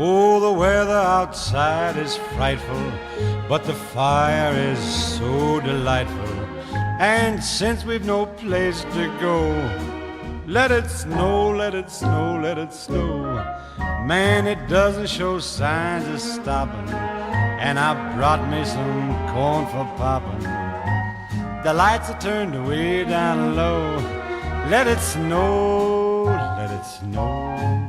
Oh, the weather outside is frightful, but the fire is so delightful. And since we've no place to go, let it snow, let it snow, let it snow. Man, it doesn't show signs of stopping, and I brought me some corn for popping. The lights are turned way down low. Let it snow, let it snow.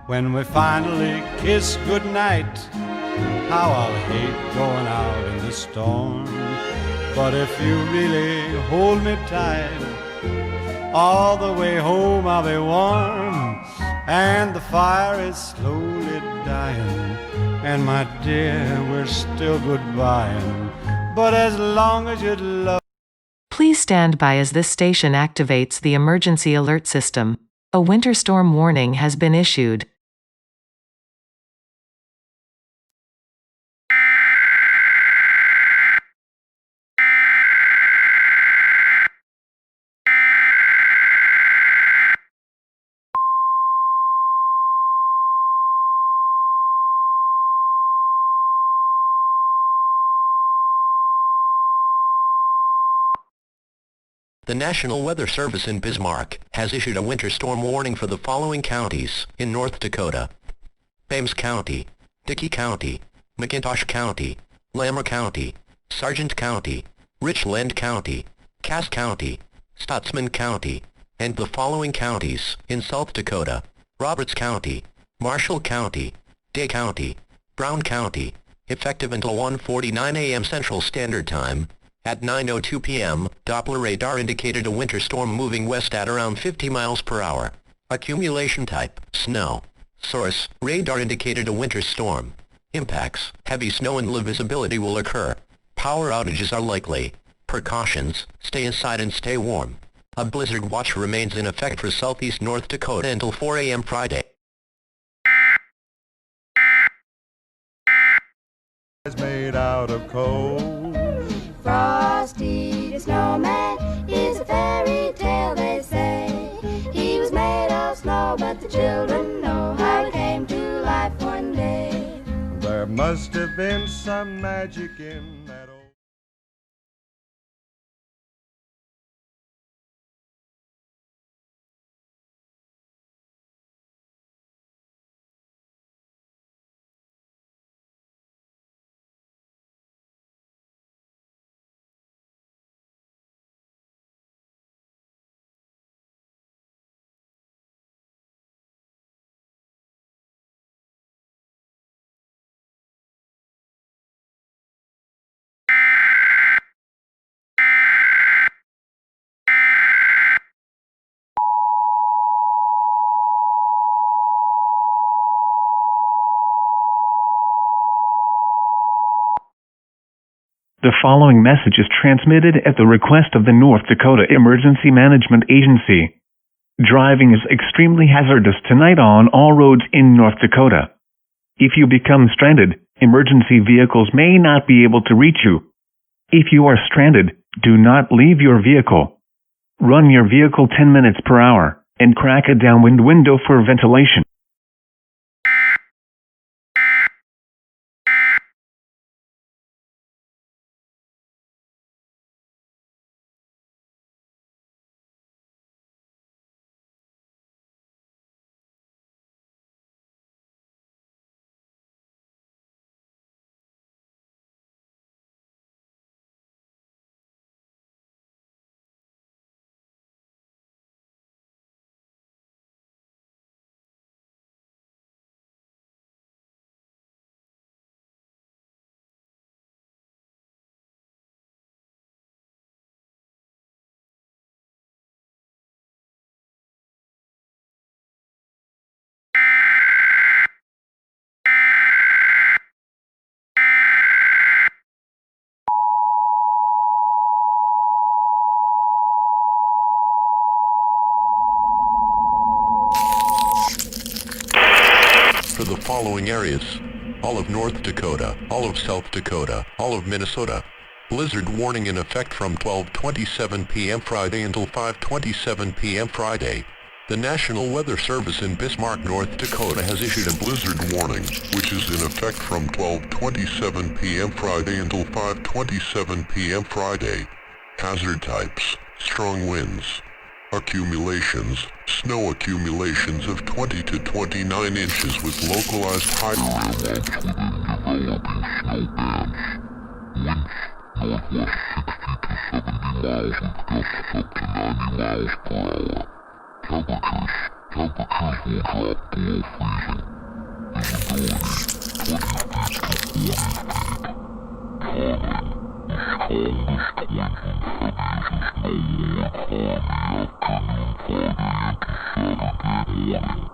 When we finally kiss goodnight, how I'll hate going out in the storm. But if you really hold me tight, all the way home I'll be warm. And the fire is slowly dying, and my dear, we're still goodbying. But as long as you'd love. Please stand by as this station activates the emergency alert system. A winter storm warning has been issued. The National Weather Service in Bismarck has issued a winter storm warning for the following counties in North Dakota: Ames County, Dickey County, McIntosh County, Lamar County, Sargent County, Richland County, Cass County, Stotsman County, and the following counties in South Dakota: Roberts County, Marshall County, Day County, Brown County, effective until 1:49 a.m. Central Standard Time. At 9:02 p.m., Doppler radar indicated a winter storm moving west at around 50 miles per hour. Accumulation type: snow. Source: radar indicated a winter storm. Impacts: heavy snow and low visibility will occur. Power outages are likely. Precautions: stay inside and stay warm. A blizzard watch remains in effect for southeast North Dakota until 4 a.m. Friday. Is made out of coal. Frosty the snowman is a fairy tale, they say. He was made of snow, but the children know how he came to life one day. There must have been some magic in that old... The following message is transmitted at the request of the North Dakota Emergency Management Agency. Driving is extremely hazardous tonight on all roads in North Dakota. If you become stranded, emergency vehicles may not be able to reach you. If you are stranded, do not leave your vehicle. Run your vehicle 10 minutes per hour and crack a downwind window for ventilation. For the following areas: all of North Dakota, all of South Dakota, all of Minnesota. Blizzard warning in effect from 12:27 p.m. Friday until 5:27 p.m. Friday. The National Weather Service in Bismarck, North Dakota has issued a blizzard warning, which is in effect from 12:27 p.m. Friday until 5:27 p.m. Friday. Hazard types: strong winds. Accumulations: snow accumulations of 20 to 29 inches with localized high Northwest 60 to 70 miles with gusts up to 90 miles per hour. Temperatures will drop below freezing. Visibility 20 feet to 40 feet. Timing: the strongest winds and heaviest snow will occur in the afternoon Friday into Saturday morning.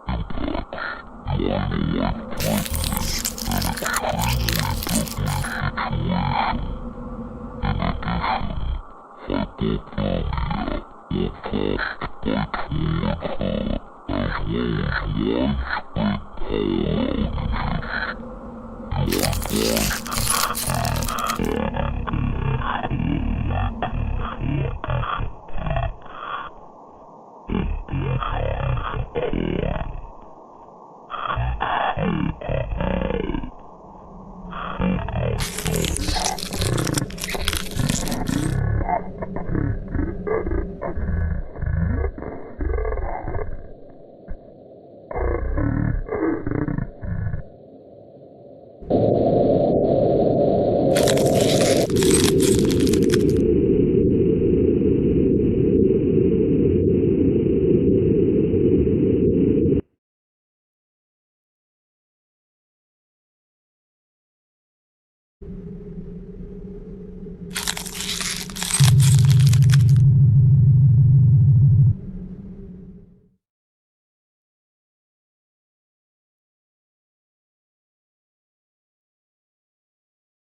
Impacts: you are in a life-threatening and extremely deadly situation. In addition, hypothermia or frostbite will occur, as well as widespread power outages. You are advised to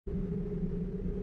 stay